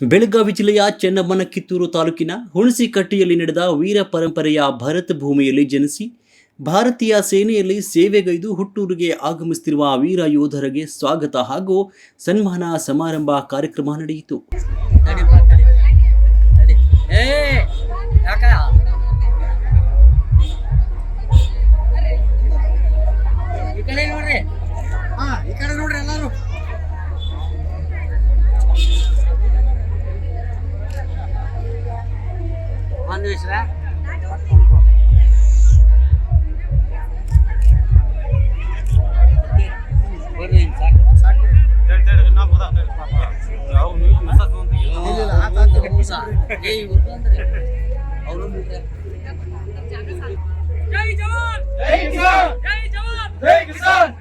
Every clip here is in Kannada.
ಬೆಳಗಾವಿ ಜಿಲ್ಲೆಯ ಚೆನ್ನಮ್ಮನಕಿತ್ತೂರು ತಾಲೂಕಿನ ಹುಣಸಿಕಟ್ಟಿಯಲ್ಲಿ ನಡೆದ ವೀರ ಪರಂಪರೆಯ ಭರತ ಭೂಮಿಯಲ್ಲಿ ಜನಿಸಿ ಭಾರತೀಯ ಸೇನೆಯಲ್ಲಿ ಸೇವೆಗೈದು ಹುಟ್ಟೂರಿಗೆ ಆಗಮಿಸುತ್ತಿರುವ ವೀರ ಯೋಧರಿಗೆ ಸ್ವಾಗತ ಹಾಗೂ ಸನ್ಮಾನ ಸಮಾರಂಭ ಕಾರ್ಯಕ್ರಮ ನಡೆಯಿತು.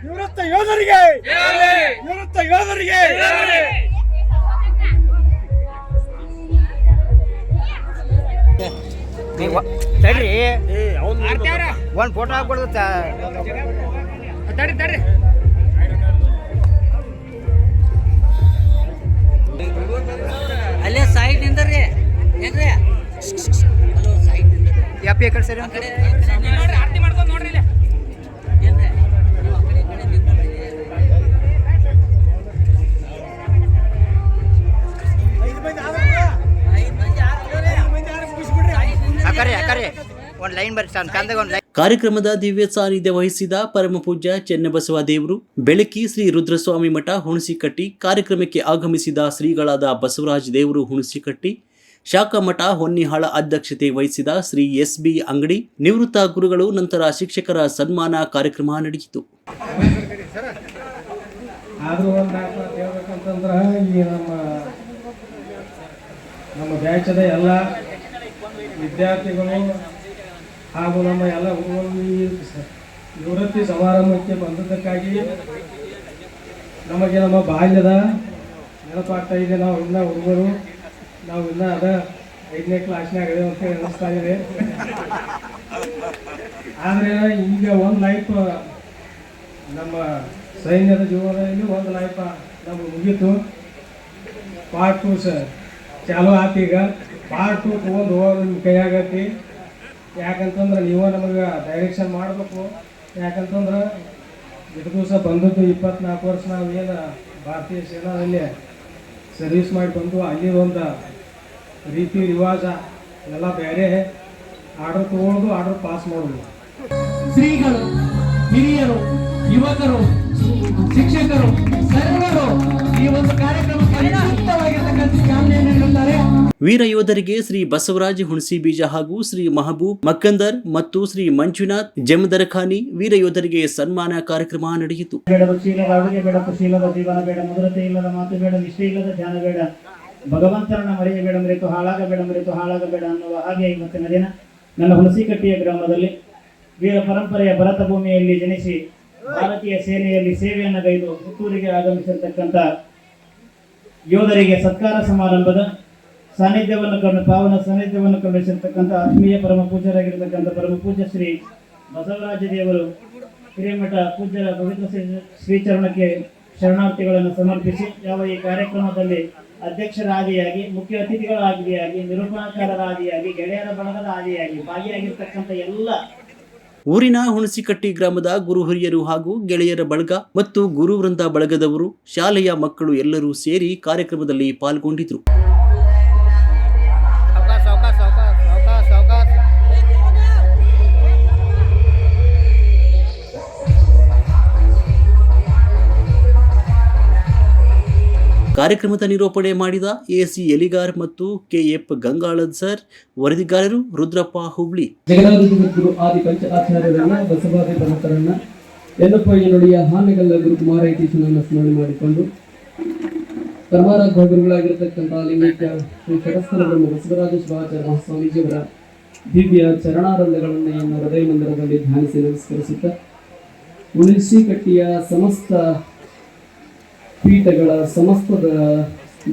ನಿವೃತ್ತ ಯೋಧರಿಗೆ ತಡ್ರಿ ಒಂದ್ ಫೋಟೋ ಹಾಕ್ಬಿಡ್ದು ತಡ್ರಿ ಅಲ್ಲೇ ಸೈಡ್ ನಿಂದ್ರಿ ಏನ್ರಿ ಯಪ್ಪ ಈ ಕಡೆ ಸರಿ ಆರತಿ ಮಾಡ್ಕೊಂಡು ನೋಡ್ರಿ ಇಲ್ಲ ಏನ್ರಿ ನೀವು ಆ ಕಡೆ ನಿಂತ್ರಿ ಅಕರೆ ಒಂದ್ ಲೈನ್ ಬರ್ರಿ ಕಂದಾಗ ಒಂದ್ ಲೈನ್. ಕಾರ್ಯಕ್ರಮದ ದಿವ್ಯ ಸಾನ್ನಿಧ್ಯ ವಹಿಸಿದ ಪರಮಪೂಜ್ಯ ಚೆನ್ನಬಸವ ದೇವರು ಬೆಳಕಿ ಶ್ರೀ ರುದ್ರಸ್ವಾಮಿ ಮಠ ಹುಣಸಿಕಟ್ಟಿ, ಕಾರ್ಯಕ್ರಮಕ್ಕೆ ಆಗಮಿಸಿದ ಶ್ರೀಗಳಾದ ಬಸವರಾಜ ದೇವರು ಹುಣಸಿಕಟ್ಟಿ, ಶಾಖಾ ಮಠ ಹೊನ್ನಿಹಾಳ ಅಧ್ಯಕ್ಷತೆ ವಹಿಸಿದ ಶ್ರೀ SB ಅಂಗಡಿ, ನಿವೃತ್ತ ಗುರುಗಳು, ನಂತರ ಶಿಕ್ಷಕರ ಸನ್ಮಾನ ಕಾರ್ಯಕ್ರಮ ನಡೆಯಿತು. ನಮ್ಮ ಬ್ಯಾಚದ ಎಲ್ಲ ವಿದ್ಯಾರ್ಥಿಗಳು ಹಾಗೂ ನಮ್ಮ ಎಲ್ಲ ನಿವೃತ್ತಿ ಸಮಾರಂಭಕ್ಕೆ ಬಂದದ್ದಕ್ಕಾಗಿ ನಮಗೆ ನಮ್ಮ ಬಾಲ್ಯದ ನೆನಪಾಗ್ತಾ ಇದೆ. ನಾವು ಇನ್ನೂ ಹುಡುಗರು, ನಾವು ಇನ್ನೂ 5ನೇ ಕ್ಲಾಸ್ನಾಗ ಅದೇವು ಅಂತ ಅನ್ನಿಸ್ತಾ ಇದೆ. ಆದರೆ ಈಗ ಒಂದು ಲೈಫ್ ನಮ್ಮ ಸೈನ್ಯದ ಜೀವನದಲ್ಲಿ ಒಂದು ಲೈಫ್ ನಮಗೆ ಮುಗೀತು. ಪಾರ್ಟ್ 2 ಸರ್ ಚಾಲು ಆತು. ಈಗ ಪಾರ್ಟ್ 2 ತೊಗೊಂಡು ಹೋಗೋದು ನಿಮ್ಮ ಕೈಯಾಗತ್ತಿ. ಯಾಕಂತಂದ್ರೆ ನೀವು ನಮಗೆ ಡೈರೆಕ್ಷನ್ ಮಾಡಬೇಕು. ಯಾಕಂತಂದ್ರೆ ಇಷ್ಟು ದಿವಸ ಬಂದದ್ದು 24 ವರ್ಷ ನಾವು ಏನು ಭಾರತೀಯ ಸೇನಾದಲ್ಲಿ ಸರ್ವಿಸ್ ಮಾಡಿ ಬಂದು ಅಲ್ಲಿ ಒಂದು ರೀತಿ ರಿವಾಜ ಎಲ್ಲ ಬೇರೆ. ಆರ್ಡರ್ ತೊಗೊಳ್ಳೋದು, ಆರ್ಡರ್ ಪಾಸ್ ಮಾಡೋದು. ಶ್ರೀಗಳು, ಹಿರಿಯರು, ಯುವಕರು, ಶಿಕ್ಷಕರು ಸರ್ವರು ಈ ಒಂದು ಕಾರ್ಯಕ್ರಮಕ್ಕೆ ಚಾಲನೆಯನ್ನು ನೀಡುತ್ತಾರೆ. ವೀರ ಯೋಧರಿಗೆ ಶ್ರೀ ಬಸವರಾಜ್ ಹುಣಸಿ ಬೀಜ ಹಾಗೂ ಶ್ರೀ ಮಹಬೂಬ್ ಮಕ್ಕಂದರ್ ಮತ್ತು ಶ್ರೀ ಮಂಜುನಾಥ್ ಜಮದರಖಾನಿ ವೀರ ಯೋಧರಿಗೆ ಸನ್ಮಾನ ಕಾರ್ಯಕ್ರಮ ನಡೆಯಿತು. ಬೇಡ ಶೀಲದ ಅಡುಗೆ ಬೇಡ, ಶೀಲದ ಜೀವನ ಬೇಡ, ಮಧುರತೆ ಇಲ್ಲದ ಮಾತು ಬೇಡ, ನಿಷ್ಠೆ ಇಲ್ಲದ ಧ್ಯಾನ ಬೇಡ, ಭಗವಂತನನ್ನ ಮರೆಯಬೇಡ, ಮರೆತು ಹಾಳಾಗಬೇಡ ಅನ್ನುವ ಹಾಗೆ ಇವತ್ತಿನ ದಿನ ನನ್ನ ಹುಣಸಿಕಟ್ಟಿಯ ಗ್ರಾಮದಲ್ಲಿ ವೀರ ಪರಂಪರೆಯ ಭರತ ಭೂಮಿಯಲ್ಲಿ ಜನಿಸಿ ಭಾರತೀಯ ಸೇನೆಯಲ್ಲಿ ಸೇವೆಯನ್ನು ಗೈದು ಹುಟ್ಟೂರಿಗೆ ಆಗಮಿಸಿರ್ತಕ್ಕಂಥ ಯೋಧರಿಗೆ ಸತ್ಕಾರ ಸಮಾರಂಭದ ಪಾವನ ಸಾನ್ನಿಧ್ಯವನ್ನು ಕರುಣಿಸಿರ್ತಕ್ಕಂಥ ಆತ್ಮೀಯ ಪರಮ ಪೂಜ್ಯರಾಗಿರ್ತಕ್ಕಂಥ ಪರಮ ಪೂಜ್ಯ ಶ್ರೀ ಬಸವರಾಜ ದೇವರು ಹಿರೇಮಠ ಪೂಜ್ಯರ ಪವಿತ್ರ ಶ್ರೀಚರಣಕ್ಕೆ ಶರಣಾರ್ಥಿಗಳನ್ನು ಸಮರ್ಪಿಸಿ ಯಾವ ಈ ಕಾರ್ಯಕ್ರಮದಲ್ಲಿ ಅಧ್ಯಕ್ಷರಾದಿಯಾಗಿ, ಮುಖ್ಯ ಅತಿಥಿಗಳಾದಿಯಾಗಿ, ನಿರೂಪಣಾಕಾರರಾದಿಯಾಗಿ, ಗೆಳೆಯರ ಬಳಗದ ಆದಿಯಾಗಿ ಭಾಗಿಯಾಗಿರ್ತಕ್ಕಂಥ ಎಲ್ಲ ಊರಿನ ಹುಣಸಿಕಟ್ಟಿ ಗ್ರಾಮದ ಗುರು ಹಿರಿಯರು ಹಾಗೂ ಗೆಳೆಯರ ಬಳಗ ಮತ್ತು ಗುರುವೃಂದ ಬಳಗದವರು, ಶಾಲೆಯ ಮಕ್ಕಳು ಎಲ್ಲರೂ ಸೇರಿ ಕಾರ್ಯಕ್ರಮದಲ್ಲಿ ಪಾಲ್ಗೊಂಡಿದ್ರು. ಕಾರ್ಯಕ್ರಮದ ನಿರೂಪಣೆ ಮಾಡಿದ AC ಎಲಿಗಾರ್ ಮತ್ತು KF ಗಂಗಾಳದ್ ಸರ್. ವರದಿಗಾರರು ರುದ್ರಪ್ಪ ಹುಬ್ಳಿ. ಜಗನ್ನಾಥ ಆದಿ ಪಂಚ ಆಚಾರ್ಯರನ್ನ ಬಸವಾದಿ ಪ್ರಮುಖರನ್ನ ಎಲ್ಲಪ್ಪಯ್ಯ ನುಡಿಯ ಹಾನಗಲ್ಲ ಗುರುಕುಮಾರ ಇತೀಶನನ್ನು ಸ್ಮರಣೆ ಮಾಡಿಕೊಂಡು ಪರಮಾರಾಧ್ಯ ಗುರುಗಳಾಗಿರತಕ್ಕಂಥ ಲಿಂಗೈಕ್ಯ ಶ್ರೀ ಕಟಸ್ಥಲ ಬ್ರಹ್ಮ ಬಸವರಾಜ ಶಿವಾಚಾರ್ಯ ಸ್ವಾಮೀಜಿಯವರ ದಿವ್ಯ ಚರಣಾರಂಧಗಳನ್ನು ಎನ್ನ ಹೃದಯ ಮಂದಿರದಲ್ಲಿ ಧ್ಯಾನಿಸಿ ನಮಸ್ಕರಿಸುತ್ತಾ ಹುಣಸಿಕಟ್ಟಿಯ ಸಮಸ್ತ ಪೀಠಗಳ ಸಮಸ್ತ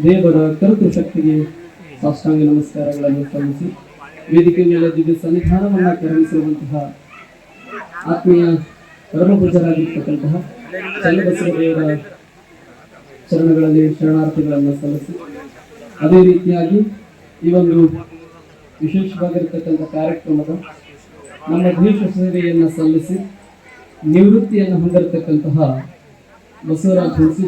ದೇವರ ಕರ್ತೃ ಶಕ್ತಿಗೆ ಸಾಷ್ಟಾಂಗ ನಮಸ್ಕಾರಗಳನ್ನು ಸಲ್ಲಿಸಿ ವೇದಿಕೆ ಮೇಲೆ ದಿವ್ಯ ಸನ್ನಿಧಾನವನ್ನು ಕರುಣಿಸಿರುವಂತಹ ಆತ್ಮೀಯ ಪರಮಪೂಜ್ಯರಾಗಿರ್ತಕ್ಕಂತಹ ಚನ್ನಬಸವ ದೇವರ ಚರಣಗಳಲ್ಲಿ ಶರಣಾರ್ಥಿಗಳನ್ನು ಸಲ್ಲಿಸಿ ಅದೇ ರೀತಿಯಾಗಿ ಈ ಒಂದು ವಿಶೇಷವಾಗಿರ್ತಕ್ಕಂಥ ಕಾರ್ಯಕ್ರಮದ ನಮ್ಮ ದೇಶ ಸೇವೆಯನ್ನು ಸಲ್ಲಿಸಿ ನಿವೃತ್ತಿಯನ್ನು ಹೊಂದಿರತಕ್ಕಂತಹ ಬಸವರಾಜ್ ಹುಣಸಿ